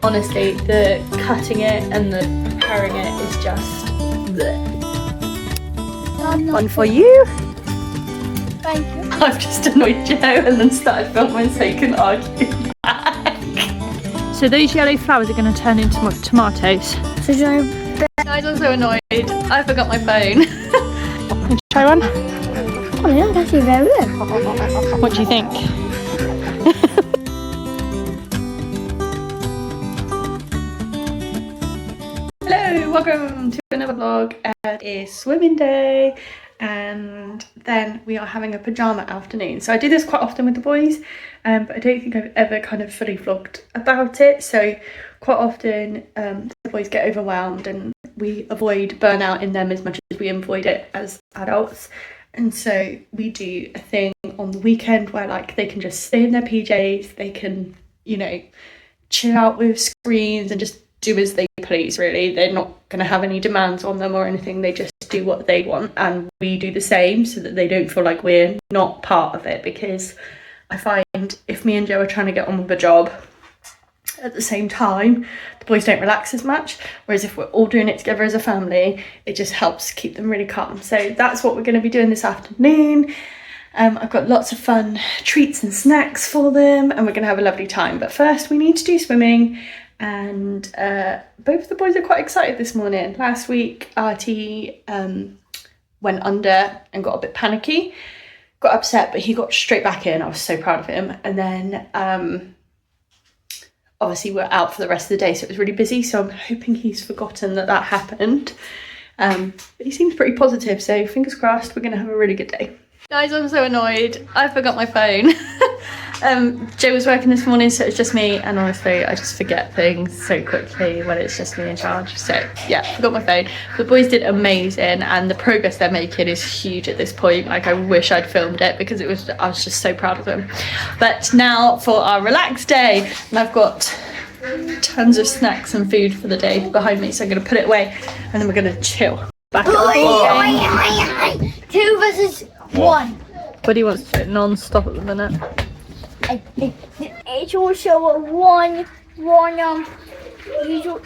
Honestly, the cutting it and the preparing it is just bleh. One for you. Thank you. I've just annoyed Joe and then started filming so you can argue back. So those yellow flowers are going to turn into tomatoes. So Guys, I'm so annoyed. I forgot my phone. Want to try one? oh yeah, that's actually very good. What do you think? Hello, welcome to another vlog. It is swimming day and then we are having a pyjama afternoon. So I do this quite often with the boys, but I don't think I've ever kind of fully vlogged about it. So quite often the boys get overwhelmed and we avoid burnout in them as much as we avoid it as adults. And so we do a thing on the weekend where like they can just stay in their PJs, they can, you know, chill out with screens and just do as they please, really. They're not going to have any demands on them or anything. They just do what they want, and we do the same so that they don't feel like we're not part of it. Because I find if me and Joe are trying to get on with a job at the same time, the boys don't relax as much, whereas if we're all doing it together as a family, it just helps keep them really calm. So that's what we're going to be doing this afternoon. I've got lots of fun treats and snacks for them and we're going to have a lovely time. But first we need to do swimming, and both of the boys are quite excited this morning. Last week Artie went under and got a bit panicky, got upset, but he got straight back in. I was so proud of him. And then obviously we're out for the rest of the day, so it was really busy, so I'm hoping he's forgotten that happened. But he seems pretty positive, so fingers crossed we're going to have a really good day. Guys, I'm so annoyed. I forgot my phone. Joe was working this morning, so it's just me, and honestly I just forget things so quickly when it's just me in charge. So yeah, forgot my phone. The boys did amazing and the progress they're making is huge at this point. Like, I wish I'd filmed it because I was just so proud of them. But now for our relaxed day, and I've got tons of snacks and food for the day behind me, so I'm going to put it away and then we're going to chill back at the ball game. 2 versus 1. Buddy wants to do it non-stop at the minute. It's also a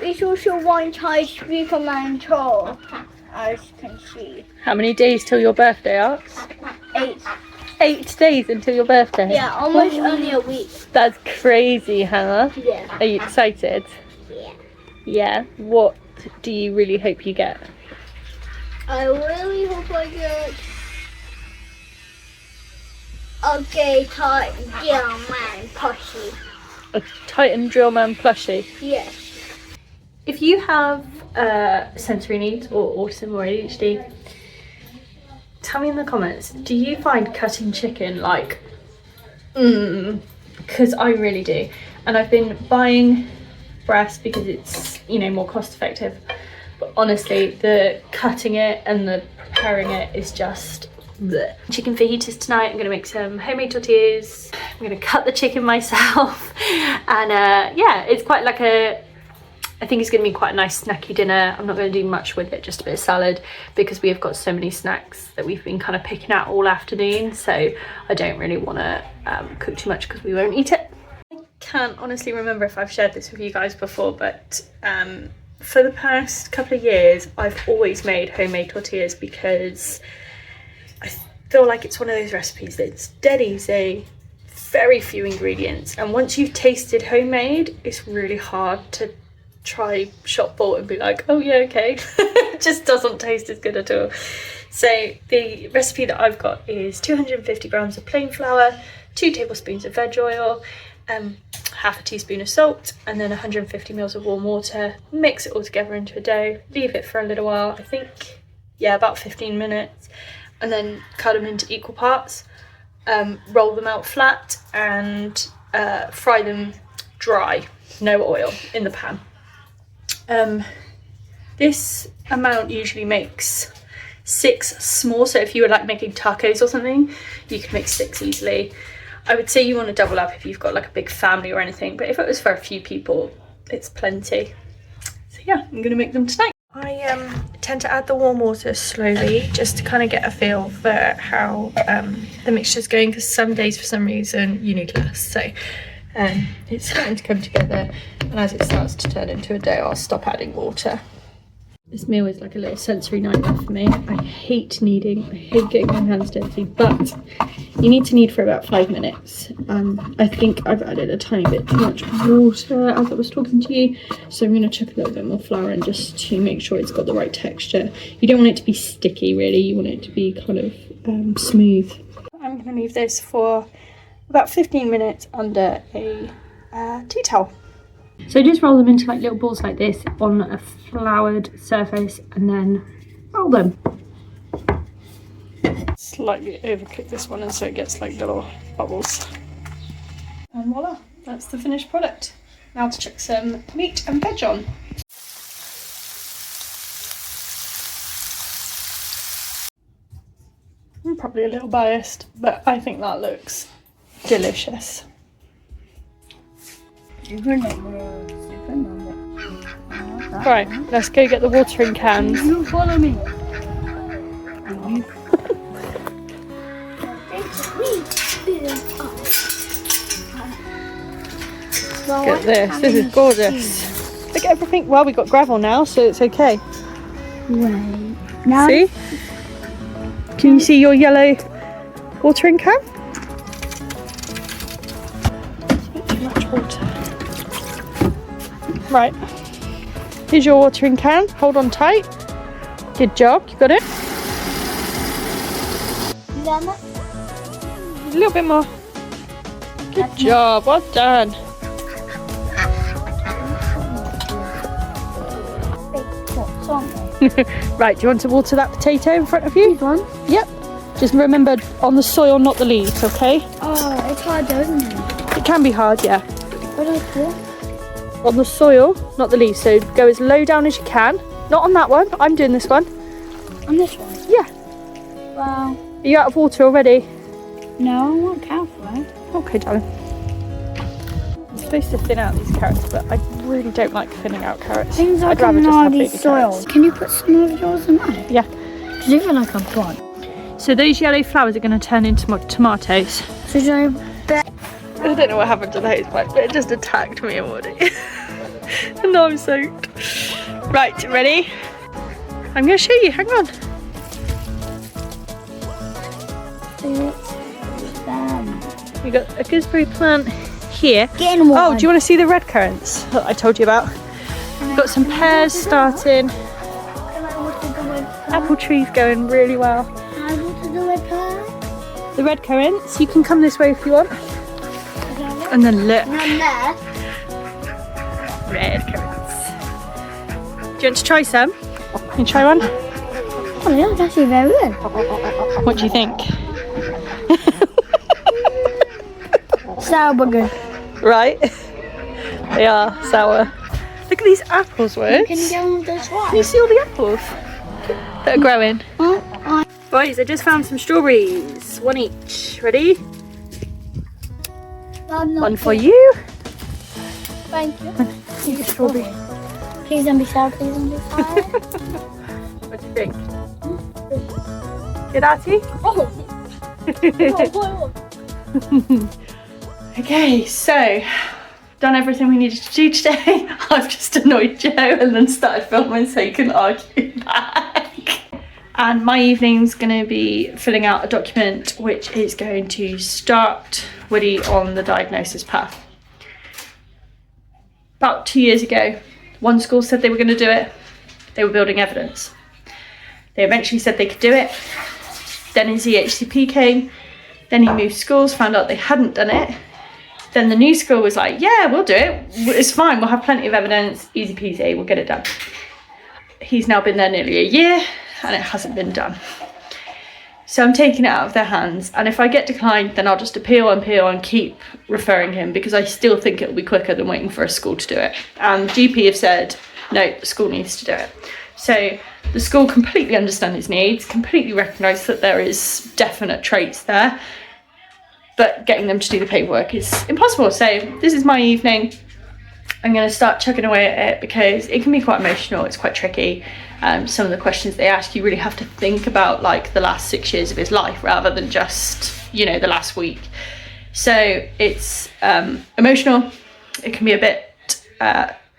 it's also one tight speaker mantle, as you can see. How many days till your birthday, Arts? 8. 8 days until your birthday? Yeah, almost only a week. That's crazy, Hannah. Yeah. Are you excited? Yeah. Yeah. What do you really hope you get? I really hope I get a gay tight drill man plushie. A Titan Drill Man plushie? Yes. If you have sensory needs or autism or ADHD, tell me in the comments, do you find cutting chicken like, because I really do. And I've been buying breast because it's, you know, more cost effective. But honestly, the cutting it and the preparing it is just bleh. Chicken fajitas tonight. I'm going to make some homemade tortillas. I'm going to cut the chicken myself. And yeah, it's quite like I think it's going to be quite a nice snacky dinner. I'm not going to do much with it, just a bit of salad, because we have got so many snacks that we've been kind of picking out all afternoon. So I don't really want to cook too much because we won't eat it. I can't honestly remember if I've shared this with you guys before, but for the past couple of years, I've always made homemade tortillas because I feel like it's one of those recipes that's dead easy, very few ingredients, and once you've tasted homemade, it's really hard to try shop bought and be like, oh yeah, okay. It just doesn't taste as good at all. So the recipe that I've got is 250 grams of plain flour, 2 tablespoons of veg oil, half a teaspoon of salt, and then 150 mils of warm water. Mix it all together into a dough, leave it for a little while, I think, yeah, about 15 minutes, and then cut them into equal parts, roll them out flat, and fry them dry, no oil, in the pan. This amount usually makes 6 small, so if you were like making tacos or something, you could make 6 easily. I would say you want to double up if you've got like a big family or anything, but if it was for a few people, it's plenty. So yeah, I'm gonna make them tonight. I tend to add the warm water slowly just to kind of get a feel for how the mixture's going, because some days for some reason you need less. So It's starting to come together, and as it starts to turn into a dough, I'll stop adding water. This meal is like a little sensory nightmare for me. I hate kneading, I hate getting my hands dirty, but you need to knead for about 5 minutes. I think I've added a tiny bit too much water as I was talking to you, so I'm going to chuck a little bit more flour in just to make sure it's got the right texture. You don't want it to be sticky really, you want it to be kind of smooth. I'm going to leave this for about 15 minutes under a tea towel. So just roll them into like little balls like this on a floured surface and then roll them. Slightly overcook this one and so it gets like little bubbles. And voila, that's the finished product. Now to chuck some meat and veg on. I'm probably a little biased, but I think that looks delicious. Right, let's go get the watering cans. You follow me. Look at this is gorgeous. Look at everything. Well, we've got gravel now, so it's okay. Right. Now See? Can you see your yellow watering can? Too much water. Right. Here's your watering can. Hold on tight. Good job. You got it? A little bit more. Good job. Well done. Right, do you want to water that potato in front of you? This one? Yep. Just remember, on the soil, not the leaves, okay? Oh, it's hard though, isn't it? It can be hard, yeah. What do I do? On the soil, not the leaves. So go as low down as you can. Not on that one. I'm doing this one. On this one? Yeah. Wow. Are you out of water already? No, I want careful. Okay, darling. I'm supposed to thin out these carrots, but I really don't like thinning out carrots. Things like I'd rather just have baby soil. carrots. Can you put some of yours in mine? Yeah. Because you feel like a plant. So those yellow flowers are going to turn into tomatoes. So should I bet? I don't know what happened to those, but it just attacked me already. And now I'm soaked. Right, ready? I'm going to show you, hang on. We got a gooseberry plant here. Getting one. Oh, do you want to see the red currants that I told you about? We've got some pears starting. Apple trees going really well. I want to do it. The red currants, you can come this way if you want. And then look, red currants. Do you want to try some? Can you try one? Oh, they look actually very good. What do you think? Sour bugger. Right? They are sour. Look at these apples, Words. Can you go on this one? Can you see all the apples that are growing? Boys, I just found some strawberries. One each. Ready? One for you. Thank you. Eat a strawberry. Please don't be sour, please don't be sour. What do you think? Good, Artie? Okay, so done everything we needed to do today. I've just annoyed Joe and then started filming so you can argue back. And my evening's going to be filling out a document which is going to start Woody on the diagnosis path. About 2 years ago, one school said they were going to do it. They were building evidence. They eventually said they could do it. Then his EHCP came. Then he moved schools, found out they hadn't done it. Then the new school was like, yeah, we'll do it. It's fine. We'll have plenty of evidence. Easy peasy. We'll get it done. He's now been there nearly a year and it hasn't been done. So I'm taking it out of their hands. And if I get declined, then I'll just appeal and keep referring him because I still think it'll be quicker than waiting for a school to do it. And GP have said, no, the school needs to do it. So the school completely understand his needs, completely recognise that there is definite traits there, but getting them to do the paperwork is impossible. So this is my evening. I'm going to start chugging away at it because it can be quite emotional. It's quite tricky. Some of the questions they ask, you really have to think about like the last 6 years of his life rather than just, you know, the last week. So it's emotional. It can be a bit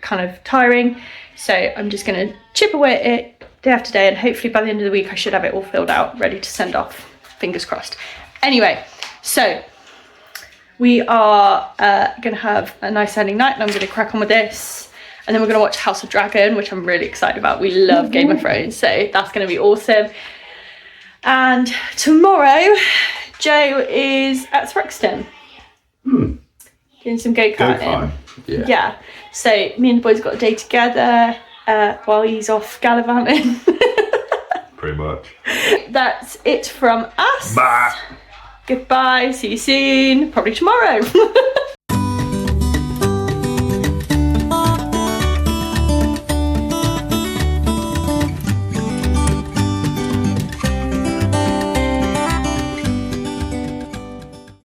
kind of tiring. So I'm just going to chip away at it day after day, and hopefully by the end of the week I should have it all filled out, ready to send off. Fingers crossed. Anyway, so we are going to have a nice early night, and I'm going to crack on with this. And then we're going to watch House of Dragon, which I'm really excited about. We love Game of Thrones, so that's going to be awesome. And tomorrow, Joe is at Thruxton. Doing some go-karting. Yeah. So me and the boys got a day together while he's off gallivanting. Pretty much. That's it from us. Bye. Goodbye. See you soon. Probably tomorrow.